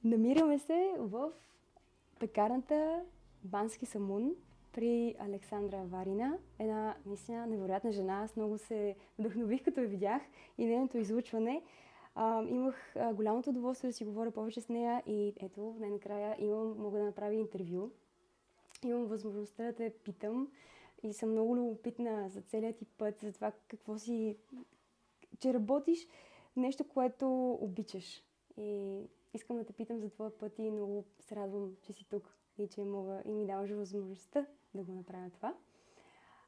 Намираме се в пекарната Бански Самун при Александра Варина. Една наистина невероятна жена. Аз много се вдъхнових, като я видях и нейното излучване. Имах голямото удоволствие да си говоря повече с нея и ето, най-накрая мога да направя интервю. Имам възможността да те питам и съм много любопитна за целият ти път, за това че работиш нещо, което обичаш. И искам да те питам за твоя път и много се радвам, че си тук и че ми даваш възможността да го направя това.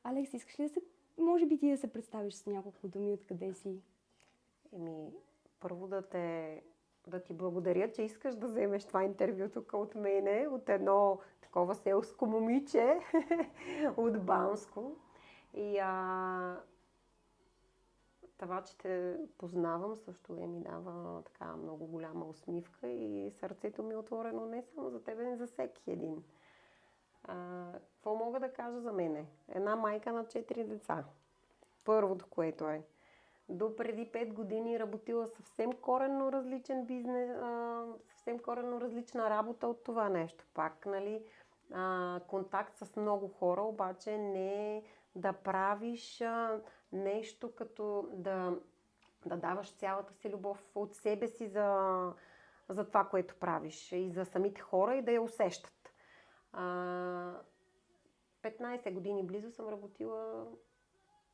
Алекс, искаш ли може би ти да се представиш с няколко думи, откъде си? Първо да ти благодаря, че искаш да вземеш това интервю тук от мене, от едно такова селско момиче от Банско. И това, че те познавам, също ми дава така много голяма усмивка и сърцето ми е отворено не само за тебе, но за всеки един. Какво мога да кажа за мене? Една майка на 4 деца. Първото, което е. До преди 5 години работила съвсем коренно различен бизнес, съвсем коренно различна работа от това нещо. Пак, нали, контакт с много хора, обаче не да правиш нещо като да даваш цялата си любов от себе си за това, което правиш и за самите хора и да я усещат. 15 години близо съм работила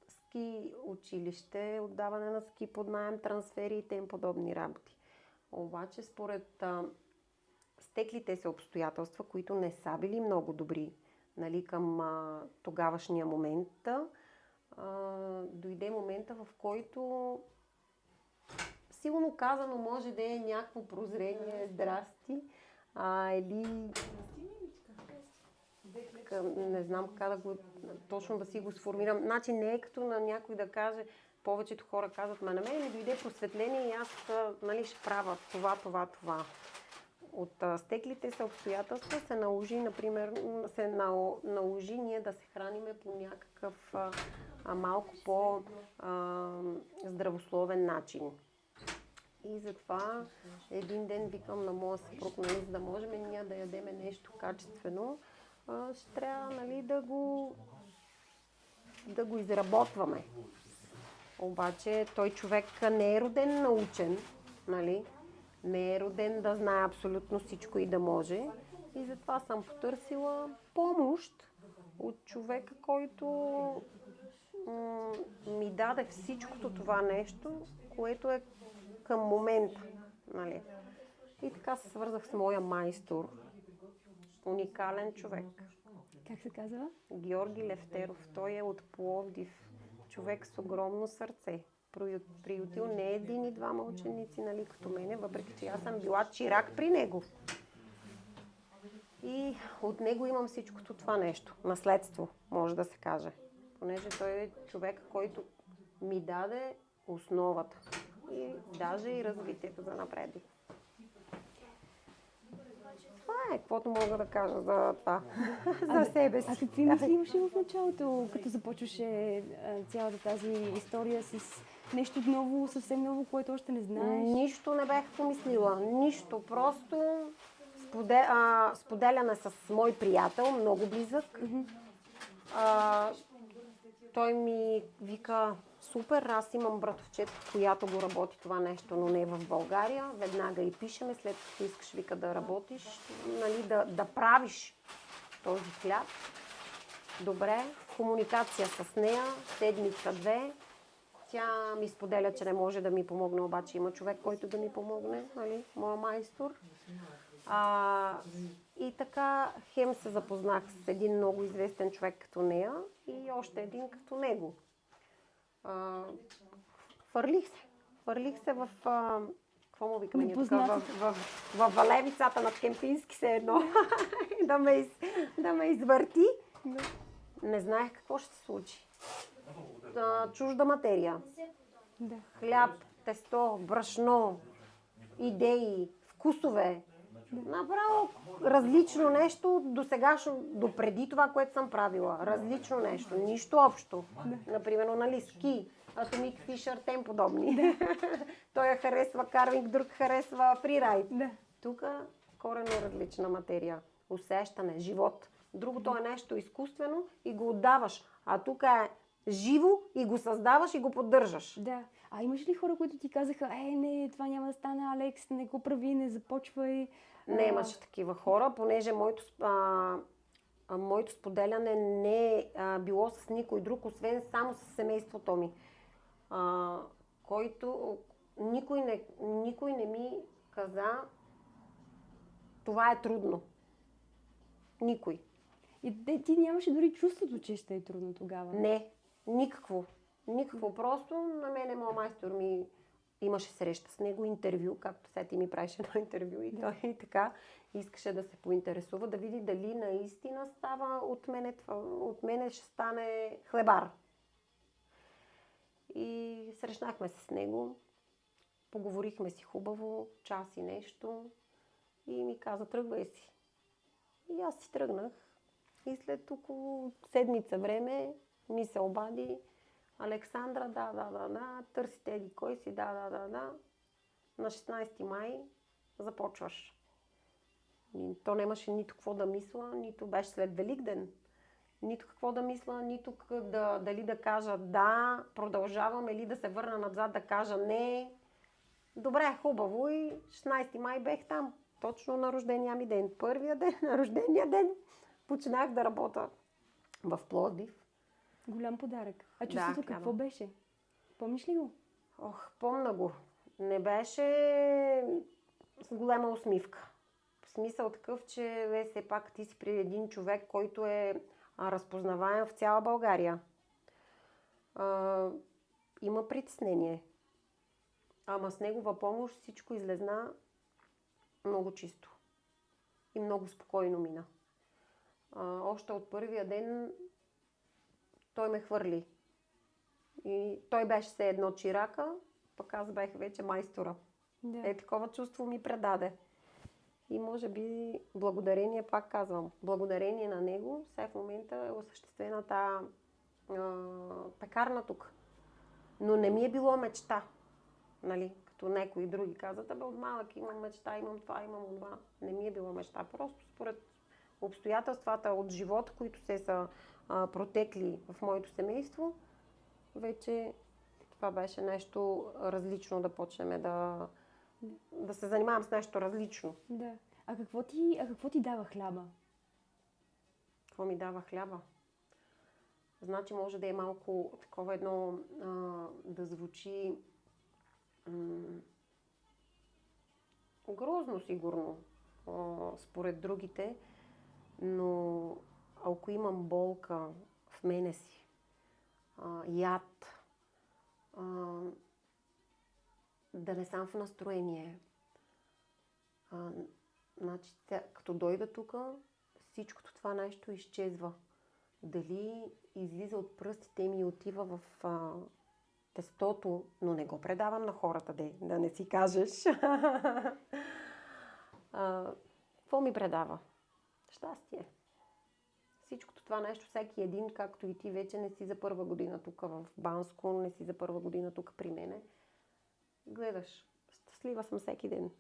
ски училище, отдаване на ски под наем, трансфери и тем подобни работи. Обаче според стеклите се обстоятелства, които не са били много добри, нали, към тогавашния момент, дойде момента, в който силно казано може да е някакво прозрение, здрасти, или не знам как точно да си го сформирам. Значи не е като на някой да каже, повечето хора казват, на мен ми дойде просветление и аз, нали, ще правя това. От стеклите се обстоятелства се наложи, например, наложи ние да се храниме по някакъв малко по-здравословен начин. И затова един ден викам на моя съпруг, нали, за да можем ние да ядеме нещо качествено, ще трябва, нали, да го изработваме. Обаче той човек не е роден научен, нали? Не е роден да знае абсолютно всичко и да може. И затова съм потърсила помощ от човека, който ми даде всичкото това нещо, което е към момента. Нали? И така се свързах с моя майстор. Уникален човек. Как се казва? Георги Левтеров. Той е от Пловдив. Човек с огромно сърце. Приютил не един и двама ученици, нали, като мене, въпреки че аз съм била чирак при него. И от него имам всичкото това нещо. Наследство, може да се каже. Понеже той е човек, който ми даде основата. И даже и развитието за напред. Това е, каквото мога да кажа за това. За себе си. А какви мисли имаше в началото, като започваше цялата тази история с нещо ново, съвсем ново, което още не знаеш? Нищо не бях помислила. Нищо. Просто споделяне с мой приятел, много близък. Той ми вика, супер, аз имам братовчет, която го работи това нещо, но не е в България. Веднага и пишеме, след като искаш, вика, да работиш, нали, да правиш този хляб. Добре, комуникация с нея, седмица-две. Тя ми споделя, че не може да ми помогне, обаче има човек, който да ми помогне, нали, моя майстор. И така хем се запознах с един много известен човек като нея и още един като него. Фърлих се в... какво му викаме ние тук? В валевицата на Кемпински се едно. да ме извърти. Не знаех какво ще се случи. Чужда материя. Да. Хляб, тесто, брашно, идеи, вкусове. Направо различно нещо до преди това, което съм правила. Различно нещо, нищо общо. Например, нали, ски, Atomic Fisher, тем подобни. Той харесва карвинг, друг харесва фрирайд. Тук коренно различна материя. Усещане, живот. Другото е нещо изкуствено и го отдаваш. А тук е живо и го създаваш и го поддържаш. Да. А имаш ли хора, които ти казаха, не, това няма да стане, Алекс, не го прави, не започвай? Нямаше такива хора, понеже моето споделяне не е било с никой друг, освен само с семейството ми. Който никой не ми каза, това е трудно. Никой. И ти нямаше дори чувството, че ще е трудно тогава? Не, никакво. Никакво. Просто на мене моят майстор ми имаше среща с него, интервю, както сега ти ми правиш едно интервю и той и така искаше да се поинтересува, да види дали наистина става от мене ще стане хлебар. И срещнахме се с него, поговорихме си хубаво, час и нещо и ми каза, тръгвай си. И аз си тръгнах и след около седмица време ми се обади, Александра, да, търсите еди кой си, да. На 16 май започваш. И то нямаше нито какво да мисля, нито беше след Великден. Нито какво да мисля, нито дали да кажа да, продължавам или да се върна назад да кажа не. Добре, хубаво и 16 май бех там. Точно на рождения ми ден. Първия ден на рождения ден починах да работя в Пловдив. Голям подарък. А чувството какво беше? Помниш ли го? Помня го. Не беше с голяма усмивка. В смисъл такъв, че все пак ти си при един човек, който е разпознаваем в цяла България. Има притеснение. Ама с негова помощ всичко излезна много чисто. И много спокойно мина. Още от първия ден той ме хвърли. И той беше все едно чирака, пък аз бях вече майстора. Да. Такова чувство ми предаде. И може би благодарение, пак казвам, благодарение на него, сега в момента е осъществена тази пекарна тук. Но не ми е било мечта. Нали? Като някои други казват, от малък имам мечта, имам това, имам това. Не ми е било мечта. Просто според обстоятелствата от живота, които се са протекли в моето семейство, вече това беше нещо различно да почнем да се занимавам с нещо различно. Да. А какво ти дава хляба? Какво ми дава хляба? Значи може да е малко такова едно да звучи грозно сигурно според другите, но ако имам болка в мене си, яд, да не съм в настроение, значи като дойда тук, всичкото това нещо изчезва. Дали излиза от пръстите ми и отива в тестото, но не го предавам на хората, да не си кажеш. Какво ми предава? Щастие. Всичкото това нещо, всеки един, както и ти вече не си за първа година тук в Банско, не си за първа година тук при мене. Гледаш, щастлива съм всеки ден.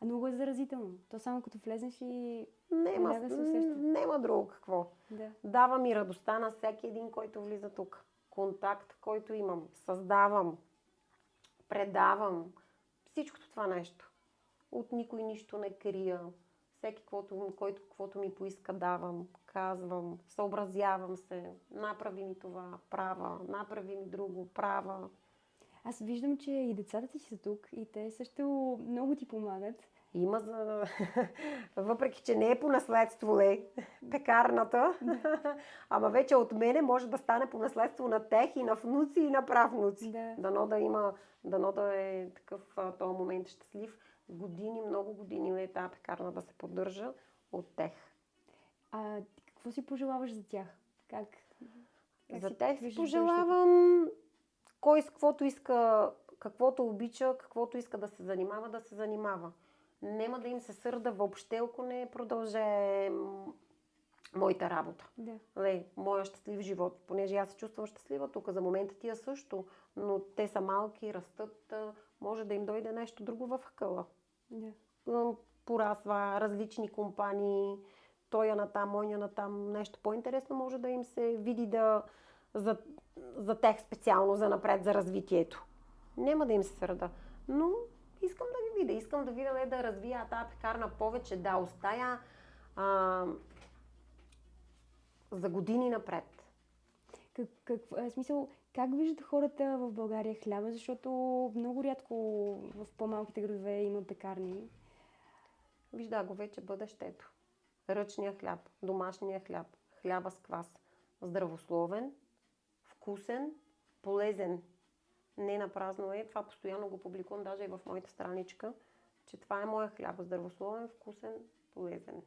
А много е заразително. То само като влезнеш и Нема друго какво. Да. Дава ми радостта на всеки един, който влиза тук. Контакт, който имам. Създавам. Предавам. Всичкото това нещо. От никой нищо не крия. Всеки, който ми поиска, давам. Казвам. Съобразявам се. Направи ми това. Права. Направи ми друго. Права. Аз виждам, че и децата ти са тук и те също много ти помагат. Има въпреки, че не е по наследство пекарната, ама вече от мене може да стане по наследство на тех и на внуци и на правнуци. Да. Дано да е такъв този момент щастлив. Много години е тази пекарна да се поддържа от тех. А какво си пожелаваш за тях? Как за тех си пожелавам кой с каквото иска, каквото обича, каквото иска да се занимава. Нема да им се сърда въобще, ако не продължа моята работа. Да. Моя щастлив живот. Понеже аз се чувствам щастлива тук. За момента тия също, но те са малки, растат. Може да им дойде нещо друго в хъкъла. Да. порасва, различни компании, той натам, мой натам, нещо по-интересно може да им се види за тех специално, за напред, за развитието. Няма да им се сърда. Но искам да ги видя. Искам да видя да развия тази пекарна повече, да остая за години напред. Смисъл, как виждат хората в България хляба? Защото много рядко в по-малките градове има пекарни. Вижда го вече бъдещето. Ръчния хляб, домашния хляб, хляба с квас. Здравословен, вкусен, полезен. Не напразно е. Това постоянно го публикувам, даже и в моята страничка, че това е моя хляб. Здравословен, вкусен, полезен.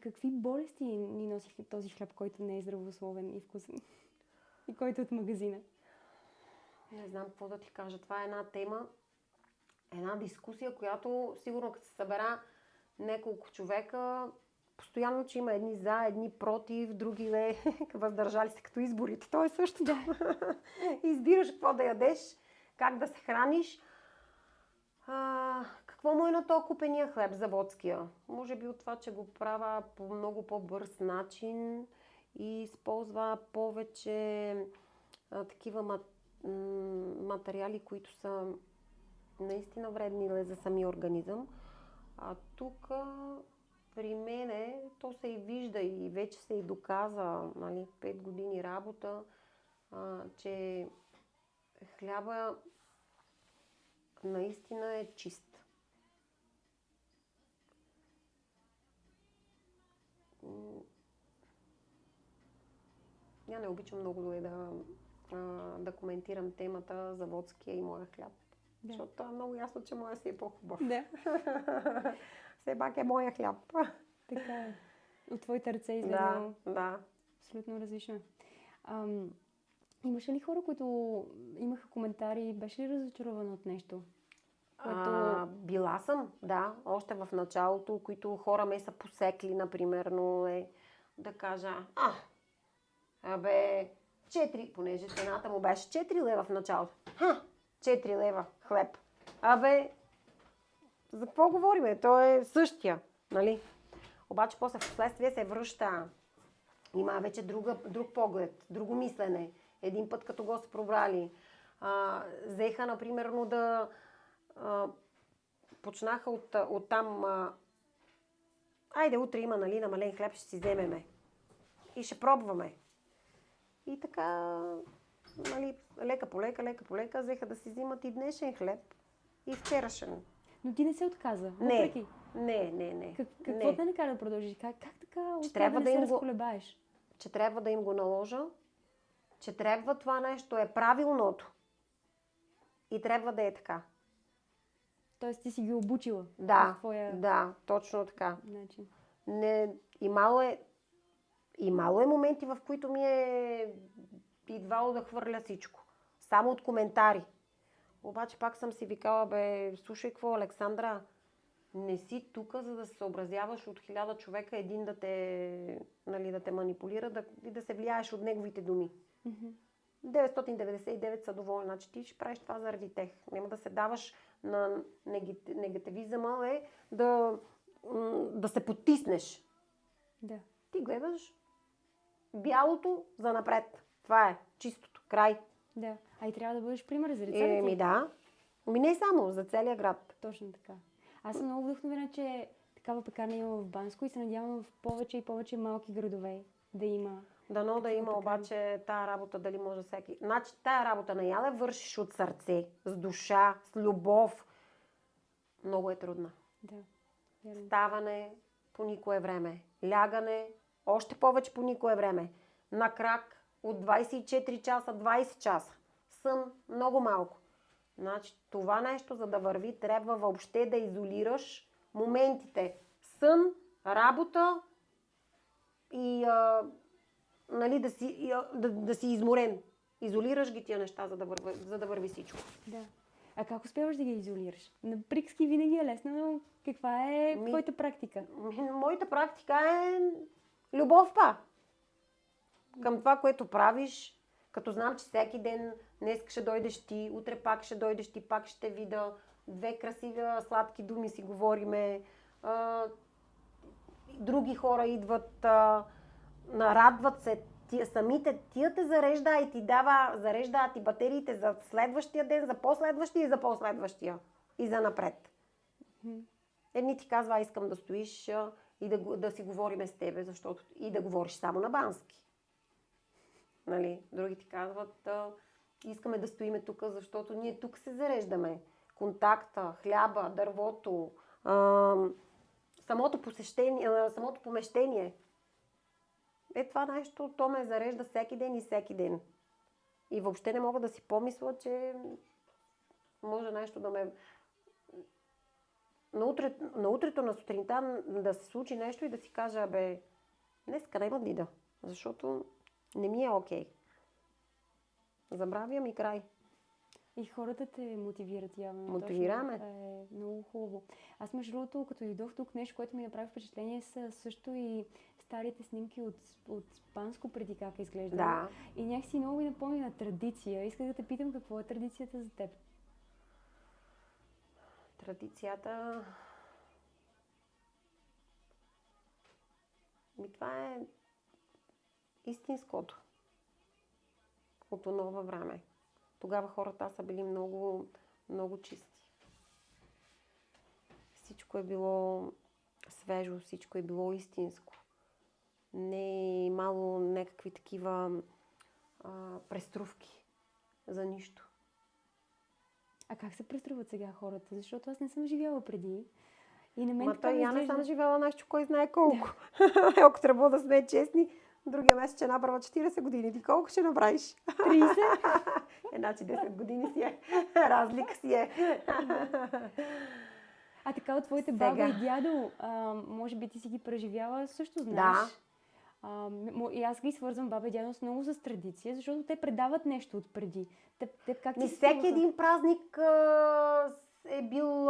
Какви болести ни носи този хляб, който не е здравословен и вкусен? И който е от магазина? Не знам какво да ти кажа. Това е една тема, една дискусия, която сигурно като се събера няколко човека, постоянно, че има едни за, едни против, други въздържали се като изборите. То е също. Да. Избираш какво да ядеш, как да се храниш. Какво му е на то купения хлеб, заводския? Може би от това, че го правя по много по-бърз начин и използва повече такива материали, които са наистина вредни за самия организъм. А тук при мене то се и вижда и вече се и доказа, 5 години работа, че хляба наистина е чист. Я не обичам много да коментирам темата заводския и моя хляб. Да. Защото е много ясно, че моя си е по-хубав. Да. Все пак е моя хляб. Така е. От твоите ръце изглежда абсолютно различно. Имаше ли хора, които имаха коментари, беше ли разочарована от нещо? Била съм, да, още в началото, които хора ме са посекли, например, но да кажа, 4, понеже цената му беше 4 лева в началото. 4 лева хлеб. За какво говорим? Той е същия, нали? Обаче после в последствие се връща. Има вече друг поглед, друго мислене. Един път като го са пробрали. Взеха, например, да почнаха от там айде утре има, нали, намален хляб, ще си вземеме. И ще пробваме. И така, нали, лека по лека, взеха да си взимат и днешен хлеб, и вчерашен. Но ти не се отказа? Не. Какво те накара да продължиш? Как така успя да не се разколебаеш? Че трябва да им го наложа, че трябва това нещо е правилното и трябва да е така. Тоест ти си ги обучила? Да, точно така. Начин. Имало е моменти, в които ми е идвало да хвърля всичко. Само от коментари. Обаче пак съм си викала, слушай какво, Александра, не си тук, за да се съобразяваш от 1000 човека един да те манипулира и да се влияеш от неговите думи. 999 са доволни, значи ти ще правиш това заради тях. Няма да се даваш на негативизъма, да се потиснеш. Да. Ти гледаш бялото за напред. Това е чистото. Край. Да. И трябва да бъдеш пример за децата ти. Да. Не само, за целия град. Точно така. Аз съм много вдъхновена, че такава пекарна има в Банско и се надявам в повече и повече малки градове да има. Дано да има, обаче тая работа дали може всеки. Значи тая работа на Яля вършиш от сърце, с душа, с любов. Много е трудна. Да. Ставане по никое време. Лягане още повече по никое време. На крак от 24 часа, 20 часа. Сън много малко. Значи това нещо, за да върви, трябва въобще да изолираш моментите. Сън, работа и да си изморен. Изолираш ги тия неща, за да върви всичко. Да. А как успяваш да ги изолираш? На приказки винаги е лесно, но каква е твоята практика? Моята практика е любов към това, което правиш. Като знам, че всеки ден днес ще дойдеш ти, утре пак ще дойдеш ти, пак ще видя. две красиви, сладки думи си говориме, други хора идват, нарадват се, тия те зарежда и ти зарежда ти батериите за следващия ден, за последващия и за последващия. И за напред. Едни ти казва, искам да стоиш и да си говориме с тебе, защото и да говориш само на бански. Нали? Други ти казват, искаме да стоиме тук, защото ние тук се зареждаме. Контакта, хляба, дървото, самото помещение. Това нещо, то ме зарежда всеки ден и всеки ден. И въобще не мога да си помисля, че може нещо да ме... На утрето, на сутринта да се случи нещо и да си кажа, днеска няма да ида, защото не ми е окей. Забравям и край. И хората те мотивират явно. Мотивираме. Това е много хубаво. Аз между другото, като идох тук, нещо, което ми направи впечатление, са също и старите снимки от Банско преди как е изглеждало. Да. И някакси много ми напомня на традиция. Исках да те питам какво е традицията за теб. Традицията... Това е истинското. От онова време. Тогава хората са били много, много чисти. Всичко е било свежо, всичко е било истинско. Не е имало някакви такива преструвки за нищо. А как се преструват сега хората? Защото аз не съм живяла преди. И на мен Ма така той ми я не изглежда... съм живяла нещо, кой знае колко. Ако трябва да сме честни, другия месец ще направя 40 години. Ти колко ще направиш? 30? Значи 10 години си е. Разлика си е. А така от твоите баба и дядо, може би ти си ги преживяла, също знаеш. Да. И аз ги свързвам баба и дядо с много с традиция, защото те предават нещо от преди. Как ти всеки един празник е бил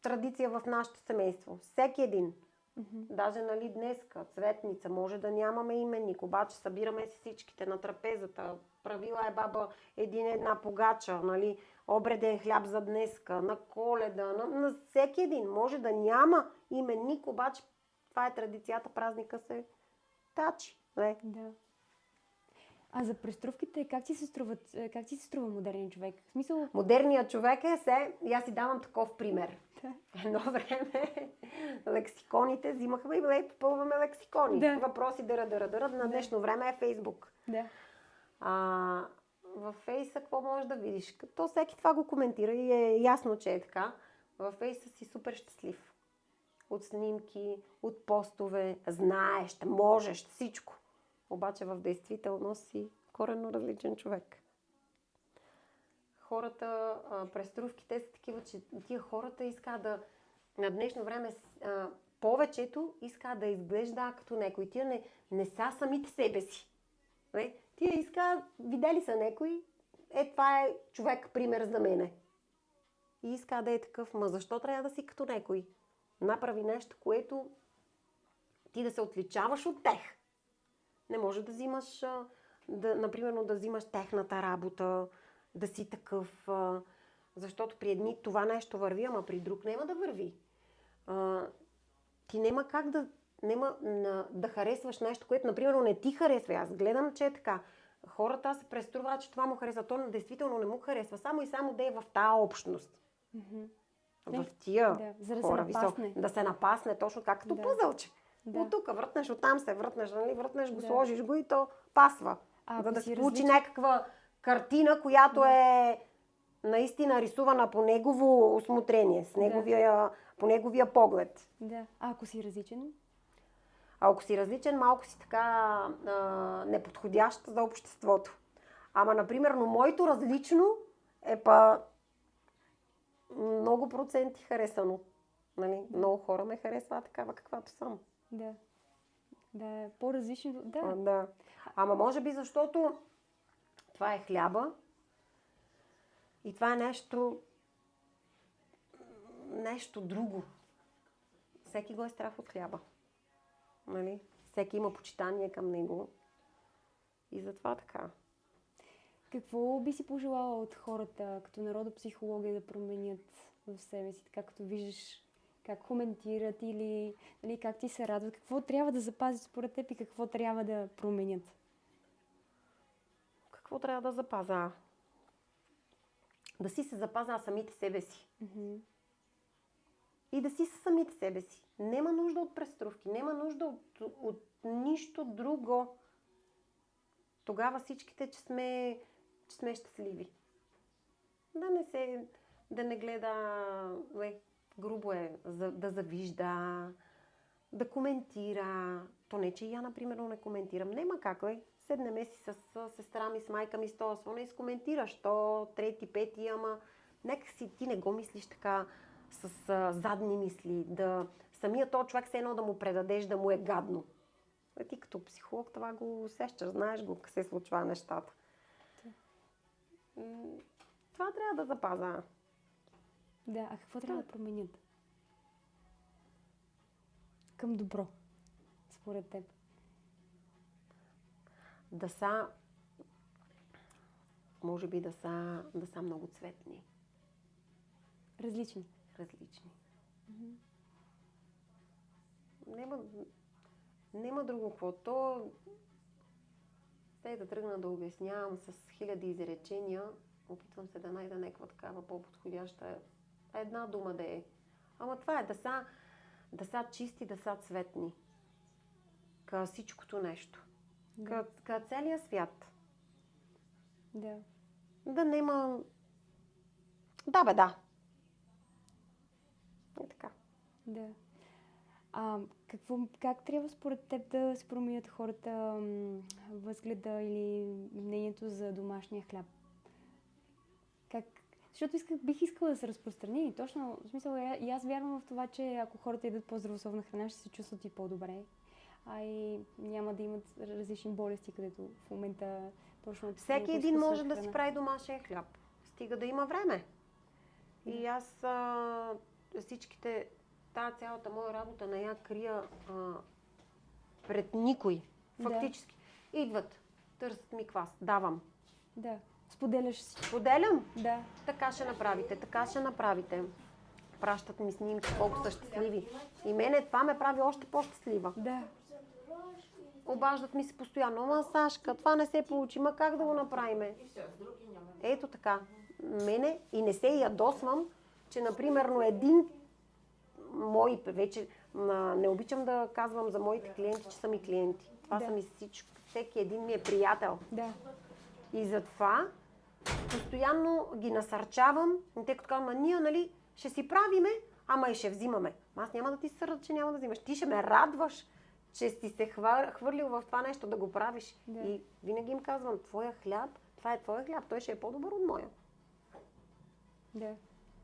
традиция в нашето семейство. Всеки един. Даже днеска, цветница, може да нямаме именник, обаче събираме се всичките на трапезата. Правила е баба една погача, обреден хляб за днеска, на Коледа, на всеки един. Може да няма именник, обаче това е традицията, празника се тачи. Да. А за преструвките, как ти се струва модерен човек? В смисъл... Модерният човек и аз си давам таков пример. Едно време лексиконите взимахме и попълваме лексикони. Да. Въпроси на днешно време е Фейсбук. Да. Във Фейса какво можеш да видиш? То всеки това го коментира и е ясно, че е така. Във Фейса си супер щастлив. От снимки, от постове, знаеш, можеш, всичко. Обаче в действителност си коренно различен човек. Хората, преструвките са такива, че тия хората искат на днешно време повечето искат да изглежда като някой. Тия не са самите себе си. Тия искат, видели са някой, това е човек, пример за мене. И иска да е такъв, защо трябва да си като някой? Направи нещо, което ти да се отличаваш от тех. Не може да взимаш, например, да взимаш техната работа, да си такъв, защото при едни това нещо върви, ама при друг няма да върви. Ти няма как да харесваш нещо, което, например, не ти харесва. Аз гледам, че е така. Хората се преструват, че това му харесва. То действително не му харесва. Само и само да е в тази общност. В тия хора високо. Да се напасне точно както пъзълче. От тук въртнеш, оттам се въртнеш, въртнеш го, сложиш го и то пасва. За да се получи някаква картина, която е наистина рисувана по негово усмотрение, по неговия поглед. Да. А ако си различен? Ако си различен, малко си така неподходящ за обществото. Ама, например, моето различно е много проценти харесано. Много хора ме харесват такава, каквато съм. Да. Да, по-различно. Да. Да. Ама може би защото това е хляба и това е нещо друго. Всеки го е страх от хляба. Всеки има почитание към него. И затова така. Какво би си пожелала от хората като народопсихология да променят в себе си, така като виждаш как коментират или нали, как ти се радват, какво трябва да запазят според теб и какво трябва да променят? Какво трябва да запазя? Да си се запазя самите себе си. И да си със самите себе си. Нема нужда от преструвки, нема нужда от нищо друго. Тогава всичките, че сме щастливи. Да не гледа, грубо е, да завижда, да коментира. То не, че я, например, не коментирам. Нема как, седнеме си с сестра ми, с майка ми, с този слон и скоментираш. То, трети, пети, ама нека си ти не го мислиш така с задни мисли. Самия този човек се едно да му предадеш, да му е гадно. Ти като психолог това го усещаш, знаеш го, как се случва нещата. Това трябва да запазя. Да, а какво трябва да променят? Към добро, според теб. Може би да са много цветни. Различни. Нема друго какво. Да тръгна да обяснявам с хиляди изречения. Опитвам се да найда някаква такава по-подходяща. Една дума да е. Ама това е да са чисти, да са цветни. Ка всичкото нещо. Ка целия свят. Да. Да нема... Да. И така. Да. Как трябва според теб да се променят хората възгледа или мнението за домашния хляб? Защото бих искала да се разпространи и точно, в смисъл, и аз вярвам в това, че ако хората едат по-здравословна храна, ще се чувстват и по-добре. И няма да имат различни болести, където в момента точно... Всеки един може да си прави домашен хляб. Стига да има време. И аз всичките... Цялата моя работа не я крия пред никой. Фактически. Да. Идват, търсят ми квас, давам. Да. Споделяш си. Споделям? Да. Така ще направите. Пращат ми снимки, колко са щастливи. И мене това ме прави още по-щастлива. Да. Обаждат ми се постоянно. Ама, Сашка, това не се получи. Ма как да го направиме? Ето така. Мене и не се ядосвам, че, например, един вече не обичам да казвам за моите клиенти, че са ми клиенти. Това са ми всичко. Всеки един ми е приятел. Да. И затова постоянно ги насърчавам. И те като казвам, ние, нали, ще си правиме, ама и ще взимаме. Аз няма да ти сърда, че няма да взимаш. Ти ще ме радваш, че си се хвърлил в това нещо да го правиш. Да. И винаги им казвам, твоя хляб, това е твоя хляб, той ще е по-добър от моя. Да.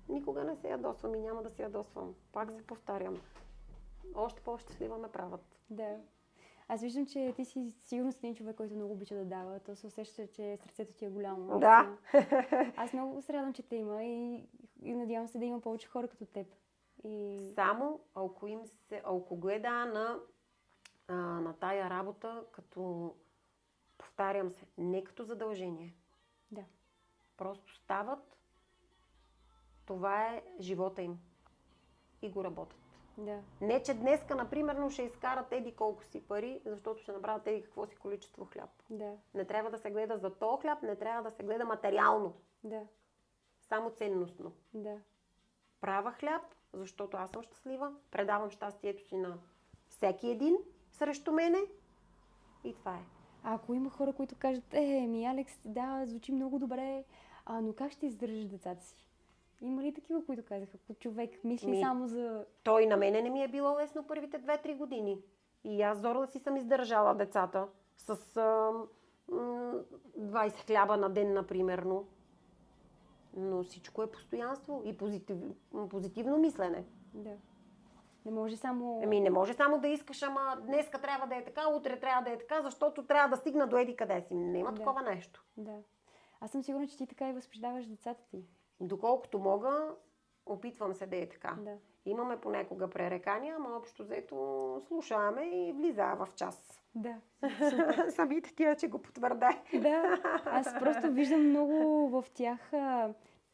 Никога не се ядосвам и няма да се ядосвам. Пак се повтарям. Още по-щастлива ме правят. Да. Аз виждам, че ти си сигурно един човек, който много обича да дава. То се усеща, че сърцето ти е голямо. Да. Аз много се радвам, че те има и надявам се да има повече хора като теб. Само ако гледа на тая работа, като, повтарям се, не като задължение. Да. Просто стават, това е живота им и го работят. Да. Не, че днеска, например, ще изкарат еди колко си пари, защото ще направят еди какво си количество хляб. Да. Не трябва да се гледа за то хляб, не трябва да се гледа материално. Да. Само ценностно. Да. Правя хляб, защото аз съм щастлива, предавам щастието си на всеки един срещу мене и това е. А ако има хора, които кажат, Алекс, да, звучи много добре, но как ще издържаш децата си? Има ли такива, които казаха, ако човек мисли само за... Той на мене не ми е било лесно първите 2-3 години. И аз зорла си съм издържала децата с 20 хляба на ден, например. Но всичко е постоянство и позитивно мислене. Да. Не може само... Не може само да искаш, ама днеска трябва да е така, утре трябва да е така, защото трябва да стигна до еди къде си. Няма такова нещо. Да. Аз съм сигурна, че ти така и възпитаваш децата ти. Доколкото мога, опитвам се да е така. Да. Имаме понякога пререкания, ама общо взето слушаме и влиза в час. Да. Самите тия, че го потвърдай. Да. Аз просто виждам много в тях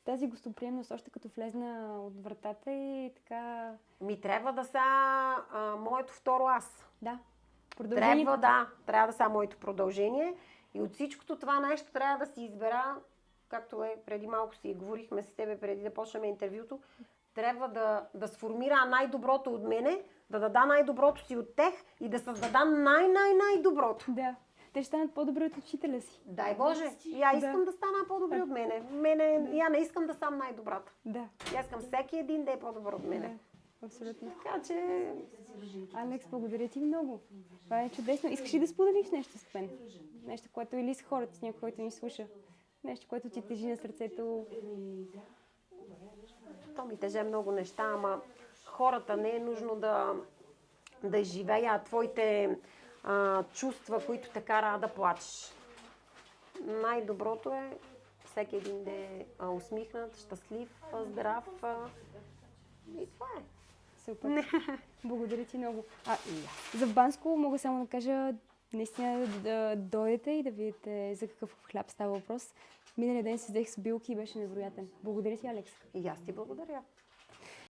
тази гостоприемност, още като влезна от вратата и така... Ми трябва да са моето второ аз. Да, продължението. Трябва да са моето продължение. И от всичкото това нещо трябва да си избера, както преди малко си говорихме с тебе, преди да почнем интервюто, трябва да сформира най-доброто от мене, да дада най-доброто си от тех и да създада най-доброто. Да. Те ще станат по-добри от учителя си. Дай Боже! И аз искам да стана по-добри от мене. Я не искам да съм най-добрата. Да. И аз искам всеки един да е по-добър от мене. Да, абсолютно. Така че... Алекс, благодаря ти много. Това е чудесно. Искаш ли да споделиш нещо с мен? Нещо, което или с хората, с някой, който ни слуша? Нещо, което ти тежи на сърцето? То ми теже много неща, ама хората не е нужно да живеят твоите чувства, които те кара да плачеш. Най-доброто е всеки един да е усмихнат, щастлив, здрав. И това е. Супер. Благодаря ти много. За Банско мога само да кажа наистина да дойдете и да видите за какъв хляб става въпрос. Миналия ден си взех с билки и беше невероятен. Благодаря ти, Алекс. И аз ти благодаря.